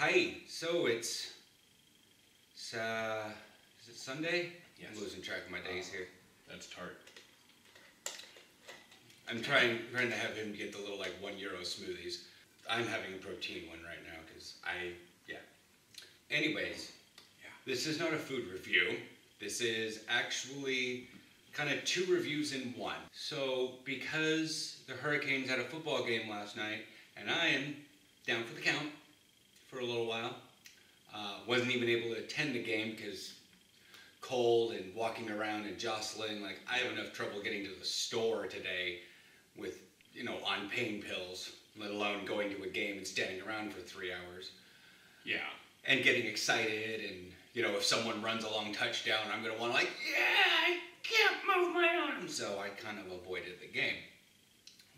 Hi. So it's is it Sunday? Yes. I'm losing track of my days here. That's tart. I'm trying to have him get the little like €1 smoothies. I'm having a protein one right now because Anyways, This is not a food review. This is actually kind of 2 reviews in one. So because the Hurricanes had a football game last night and I am down for the count for a little while, wasn't even able to attend the game because cold and walking around and jostling. Like I have enough trouble getting to the store today with, on pain pills, let alone going to a game and standing around for 3 hours. Yeah. And getting excited and, if someone runs a long touchdown, I'm going to want to I can't move my arm. So I kind of avoided the game.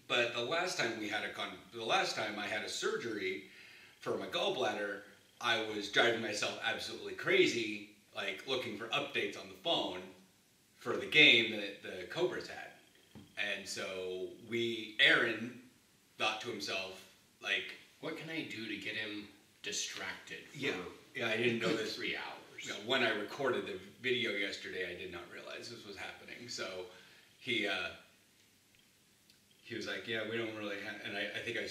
But the last time I had a surgery for my gallbladder, I was driving myself absolutely crazy, like looking for updates on the phone for the game that the Cobras had. And so Aaron thought to himself, like, what can I do to get him distracted for I didn't know this. 3 hours. When I recorded the video yesterday, I did not realize this was happening. So he was like, yeah, we don't really have, and I think I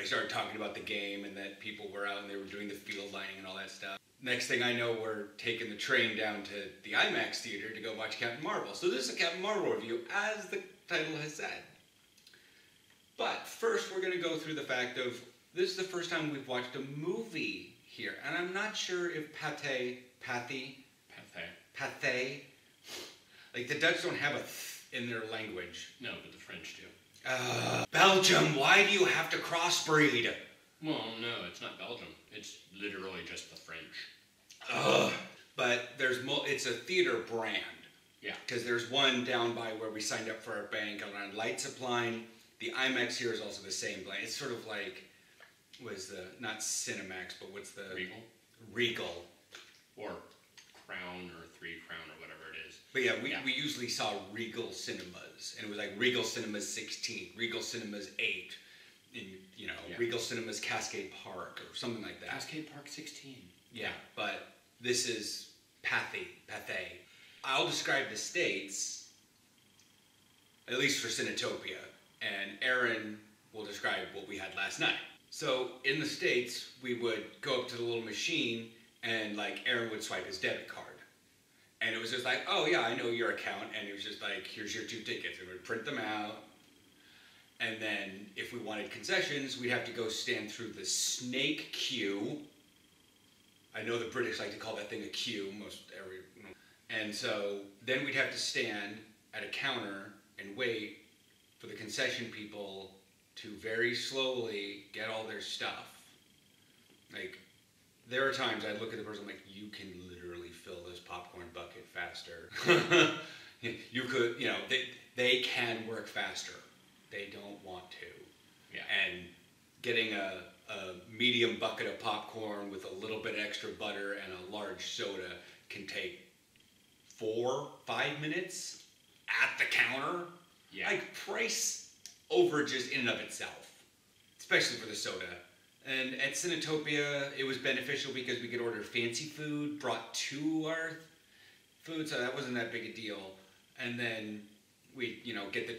started talking about the game and that people were out and they were doing the field lining and all that stuff. Next thing I know, we're taking the train down to the IMAX theater to go watch Captain Marvel. So this is a Captain Marvel review, as the title has said. But first, we're going to go through the fact of, this is the first time we've watched a movie here, and I'm not sure if Pathé, like the Dutch don't have a th in their language. No, but the French do. Belgium, why do you have to crossbreed? Well, no, it's not Belgium. It's literally just the French. But it's a theater brand. Yeah. Because there's one down by where we signed up for our bank around Light Supply. The IMAX here is also the same brand. It's sort of like, not Cinemax, but what's the... Regal. Or Crown or 3 Crown or whatever it is. But we usually saw Regal Cinemas. And it was like Regal Cinemas 16, Regal Cinemas 8, and, Regal Cinemas Cascade Park or something like that. Cascade Park 16. Yeah, but this is Pathé. I'll describe the States, at least for Cinetopia, and Aaron will describe what we had last night. So in the States, we would go up to the little machine and Aaron would swipe his debit card. And it was just like, oh yeah, I know your account. And it was just like, here's your 2 tickets. And we'd print them out. And then if we wanted concessions, we'd have to go stand through the snake queue. I know the British like to call that thing a queue, and so then we'd have to stand at a counter and wait for the concession people to very slowly get all their stuff. There are times I'd look at the person like, you can literally fill this popcorn bucket faster. You could, they can work faster. They don't want to. Yeah. And getting a medium bucket of popcorn with a little bit extra butter and a large soda can take 4-5 minutes at the counter. Yeah. Price overages in and of itself, especially for the soda. And at Cinetopia, it was beneficial because we could order fancy food brought to our food, so that wasn't that big a deal. And then we, get the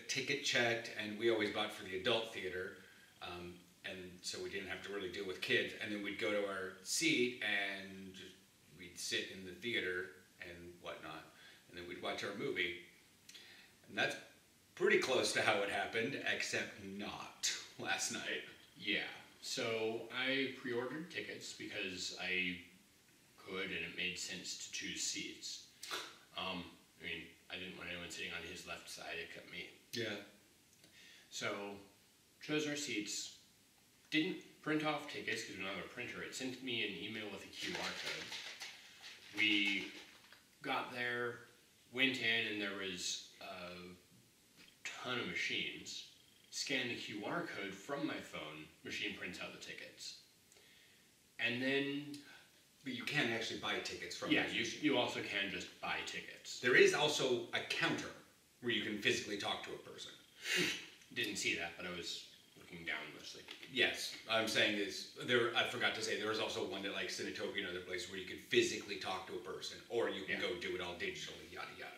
ticket checked, and we always bought for the adult theater. And so we didn't have to really deal with kids. And then we'd go to our seat and we'd sit in the theater and whatnot. And then we'd watch our movie. And that's pretty close to how it happened, except not last night. Yeah. So I pre-ordered tickets because I could and it made sense to choose seats. I didn't want anyone sitting on his left side except me. Yeah. So chose our seats. Didn't print off tickets because we don't have a printer. It sent me an email with a QR code. We got there, went in, and there was a ton of machines. Scanned the QR code from my phone, machine prints out the tickets. And then... But you can actually buy tickets from Yeah, you also can just buy tickets. There is also a counter where you can physically talk to a person. Didn't see that, but I was looking looking down mostly. Yes, I'm saying is there. I forgot to say there was also one at like Cinetopia and other places where you could physically talk to a person, or you can go do it all digitally, yada yada.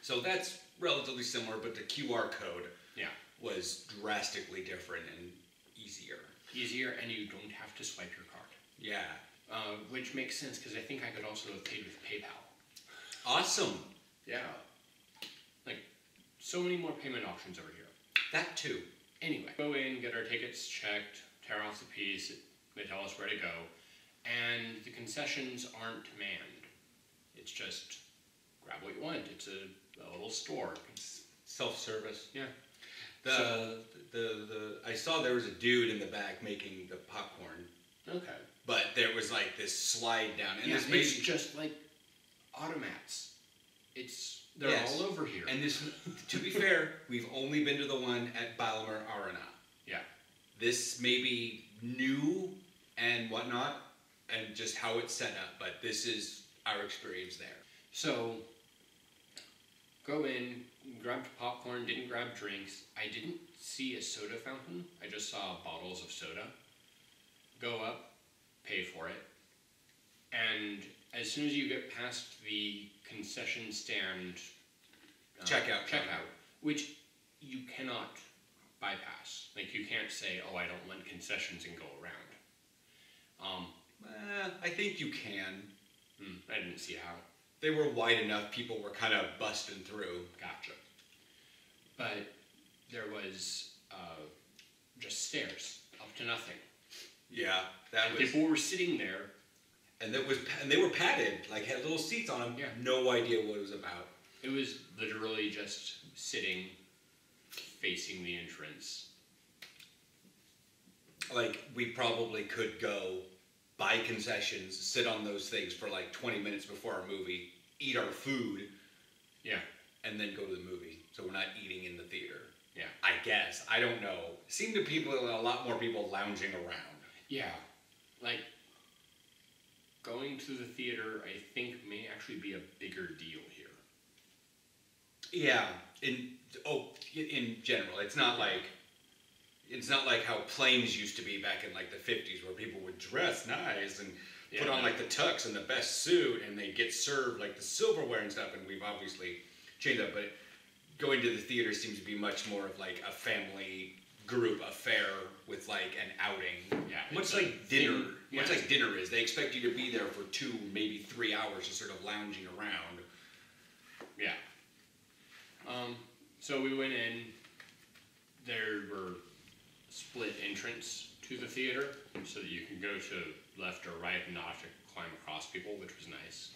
So that's relatively similar, but the QR code was drastically different and easier. Easier, and you don't have to swipe your card. Yeah. Which makes sense because I think I could also have paid with PayPal. Awesome. Yeah. Like, so many more payment options over here. That too. Anyway, go in, get our tickets checked, tear off the piece, they tell us where to go, and the concessions aren't manned. It's just grab what you want. It's a little store. It's self-service. Yeah. I saw there was a dude in the back making the popcorn. Okay. But there was like this slide down, and this it's just like automats. They're all over here. And this, to be fair, we've only been to the one at Balmer Arena. Yeah. This may be new and whatnot, and just how it's set up, but this is our experience there. So, go in, grabbed popcorn, didn't grab drinks. I didn't see a soda fountain. I just saw bottles of soda. Go up, pay for it, and as soon as you get past the concession stand checkout, which you cannot bypass. Like, you can't say, oh, I don't want concessions and go around. I think you can. I didn't see how. They were wide enough, people were kind of busting through. Gotcha. But there was just stairs up to nothing. Yeah, people were sitting there. And they were padded, like had little seats on them. Yeah. No idea what it was about. It was literally just sitting, facing the entrance. Like, we probably could go buy concessions, sit on those things for like 20 minutes before our movie, eat our food, and then go to the movie. So we're not eating in the theater. Yeah. I guess. I don't know. Seemed to a lot more people lounging around. Yeah. Like, going to the theater, I think, may actually be a bigger deal here. Yeah. In general, it's not like how planes used to be back in like the 50s, where people would dress nice and put on like the tux and the best suit, and they get served like the silverware and stuff. And we've obviously changed that, but going to the theater seems to be much more of like a family group affair with like an outing. Yeah, much like dinner. Much like dinner is. They expect you to be there for 2, maybe 3 hours, just sort of lounging around. Yeah. So we went in. There were split entrance to the theater, so that you can go to left or right and not have to climb across people, which was nice.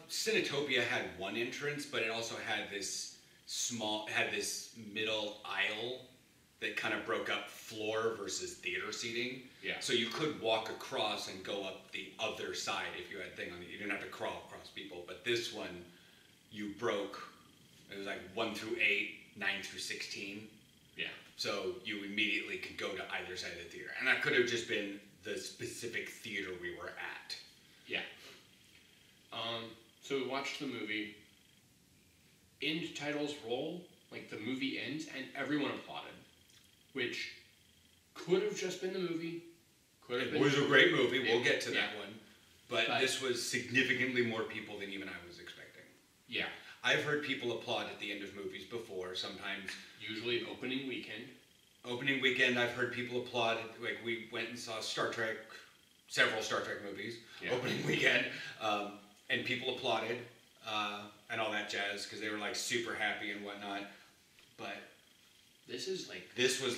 Cinetopia had one entrance, but it also had this middle aisle that kind of broke up floor versus theater seating. Yeah. So you could walk across and go up the other side if you had thing on it. You didn't have to crawl across people. But this one, you broke. It was like 1 through 8, 9 through 16. Yeah. So you immediately could go to either side of the theater, and that could have just been the specific theater we were at. Yeah. So we watched the movie. End titles roll, like the movie ends, and everyone applauded, which could have just been the movie. It was a great movie. We'll get to that one, but this was significantly more people than even I was expecting. Yeah. I've heard people applaud at the end of movies before. Sometimes, usually opening weekend. Opening weekend, I've heard people applaud. Like, we went and saw several Star Trek movies. Yeah. Opening weekend. And people applauded and all that jazz because they were like super happy and whatnot. But this was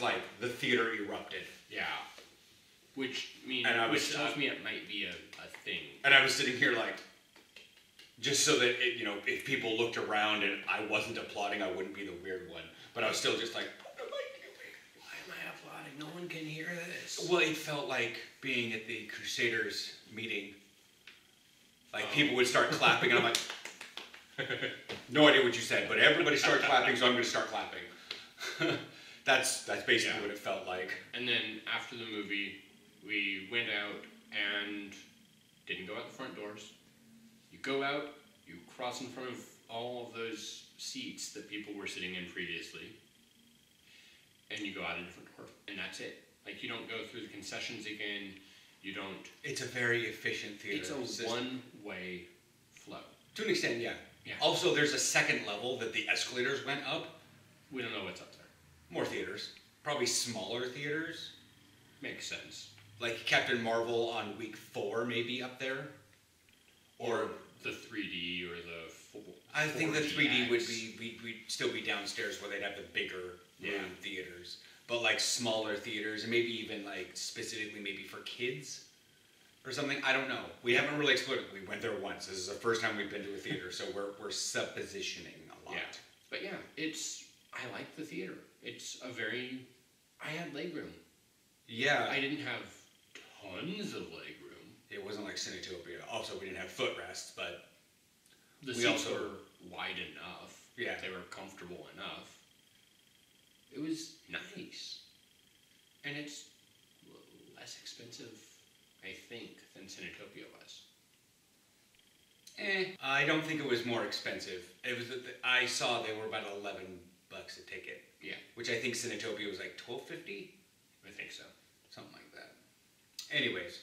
like the theater erupted. Yeah. Which tells me it might be a thing. And I was sitting here like, just so that if people looked around and I wasn't applauding, I wouldn't be the weird one. But I was still just like, what am I doing? Why am I applauding? No one can hear this. Well, it felt like being at the Crusaders meeting. Like, people would start clapping, and I'm like, no idea what you said, but everybody started clapping, so I'm going to start clapping. That's basically what it felt like. And then after the movie, we went out and didn't go out the front doors. You go out, you cross in front of all of those seats that people were sitting in previously. and you go out a different door, and that's it. Like, you don't go through the concessions again. You don't. It's a very efficient theater. It's a one-way flow. To an extent, yeah. Yeah. Also, there's a second level that the escalators went up. We don't know what's up there. More theaters. Probably smaller theaters. Makes sense. Like Captain Marvel on week 4 maybe up there. Or the 3D or the 4. I think the 3D would be, we'd still be downstairs where they'd have the bigger room theaters. But like smaller theaters, and maybe even like specifically maybe for kids or something. I don't know. We haven't really explored it. We went there once. This is the first time we've been to a theater, so we're suppositioning a lot. Yeah. But yeah, I like the theater. I had legroom. Yeah. I didn't have tons of legroom. It wasn't like Cinetopia. Also, we didn't have footrests, but the seats were wide enough. Yeah. They were comfortable enough. It was nice. And it's less expensive, I think, than Cinetopia was. I don't think it was more expensive. It was. I saw they were about $11 a ticket. Yeah. Which I think Cinetopia was like $12.50. I think so. Something like that. Anyways,